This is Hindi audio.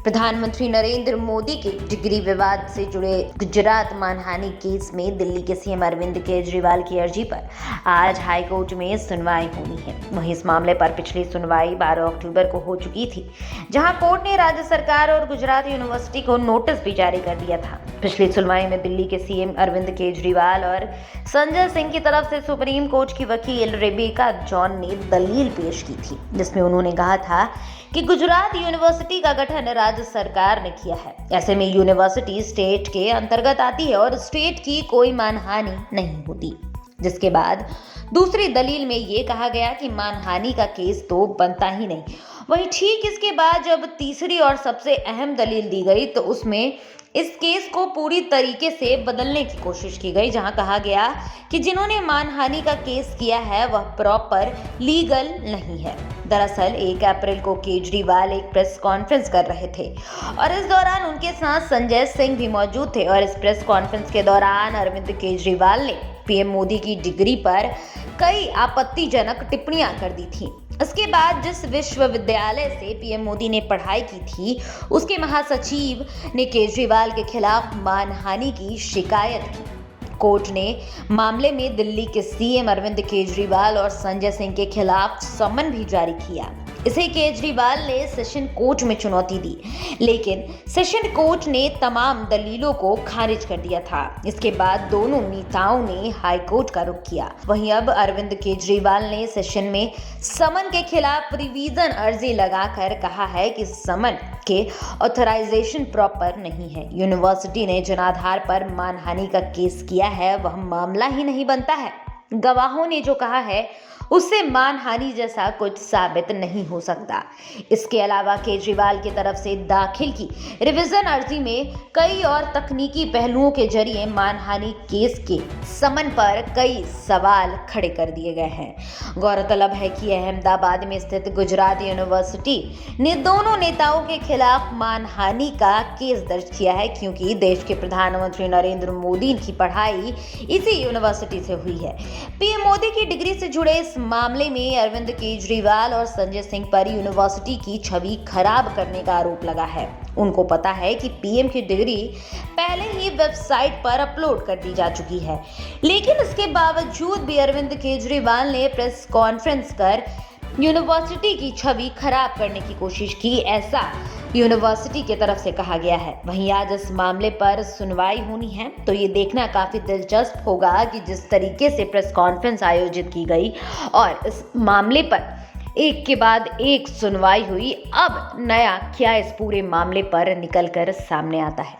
प्रधानमंत्री नरेंद्र मोदी के डिग्री विवाद से जुड़े गुजरात मानहानि केस में दिल्ली के सीएम अरविंद केजरीवाल की अर्जी पर आज हाईकोर्ट में सुनवाई होनी है। वहीं इस मामले पर पिछली सुनवाई 12 अक्टूबर को हो चुकी थी, जहां कोर्ट ने राज्य सरकार और गुजरात यूनिवर्सिटी को नोटिस भी जारी कर दिया था। पिछली सुनवाई में दिल्ली के सीएम अरविंद केजरीवाल और संजय सिंह की तरफ से सुप्रीम कोर्ट की वकील रेबेका जॉन ने दलील पेश की थी, जिसमें उन्होंने कहा था कि गुजरात यूनिवर्सिटी का गठन राज्य सरकार ने किया है। ऐसे में यूनिवर्सिटी स्टेट के अंतर्गत आती है और स्टेट की कोई मानहानि नहीं होती। जिसके बाद दूसरी दलील में ये कहा गया कि मानहानि का केस तो बनता ही नहीं। वही ठीक इसके बाद जब तीसरी और सबसे अहम दलील दी गई तो उसमें इस केस को पूरी तरीके से बदलने की कोशिश की गई, जहां कहा गया कि जिन्होंने मानहानि का केस किया है वह प्रॉपर लीगल नहीं है। दरअसल 1 अप्रैल को केजरीवाल एक प्रेस कॉन्फ्रेंस कर रहे थे और इस दौरान उनके साथ संजय सिंह भी मौजूद थे और इस प्रेस कॉन्फ्रेंस के दौरान अरविंद केजरीवाल ने पीएम मोदी की डिग्री पर कई आपत्तिजनक टिप्पणियां कर दी थी। इसके बाद जिस विश्वविद्यालय से पीएम मोदी ने पढ़ाई की थी, उसके महासचिव ने केजरीवाल के खिलाफ मानहानि की शिकायत की। कोर्ट ने मामले में दिल्ली के सीएम अरविंद केजरीवाल और संजय सिंह के खिलाफ समन भी जारी किया। इसे केजरीवाल ने सेशन कोर्ट में चुनौती दी, लेकिन सेशन कोर्ट ने तमाम दलीलों को खारिज कर दिया था। इसके बाद दोनों नेताओं ने हाई कोर्ट का रुख किया। वहीं अब अरविंद केजरीवाल ने सेशन में समन के खिलाफ रिवीजन अर्जी लगाकर कहा है कि समन के ऑथराइजेशन प्रॉपर नहीं है। यूनिवर्सिटी ने जिन आधार पर मानहानि का केस किया है वह मामला ही नहीं बनता है। गवाहों ने जो कहा है उससे मानहानि जैसा कुछ साबित नहीं हो सकता। इसके अलावा केजरीवाल की तरफ से दाखिल की रिवीजन अर्जी में कई और तकनीकी पहलुओं के जरिए मानहानि केस के समन पर कई सवाल खड़े कर दिए गए हैं। गौरतलब है कि अहमदाबाद में स्थित गुजरात यूनिवर्सिटी ने दोनों नेताओं के खिलाफ मानहानि का केस दर्ज किया है, क्योंकि देश के प्रधानमंत्री नरेंद्र मोदी की पढ़ाई इसी यूनिवर्सिटी से हुई है। पीएम मोदी की डिग्री से जुड़े इस मामले में अरविंद केजरीवाल और संजय सिंह पर यूनिवर्सिटी की छवि खराब करने का आरोप लगा है। उनको पता है कि पीएम की डिग्री पहले ही वेबसाइट पर अपलोड कर दी जा चुकी है, लेकिन इसके बावजूद भी अरविंद केजरीवाल ने प्रेस कॉन्फ्रेंस कर यूनिवर्सिटी की छवि खराब करने की कोशिश की, ऐसा यूनिवर्सिटी की तरफ से कहा गया है। वहीं आज इस मामले पर सुनवाई होनी है, तो ये देखना काफी दिलचस्प होगा कि जिस तरीके से प्रेस कॉन्फ्रेंस आयोजित की गई और इस मामले पर एक के बाद एक सुनवाई हुई, अब नया क्या इस पूरे मामले पर निकल कर सामने आता है।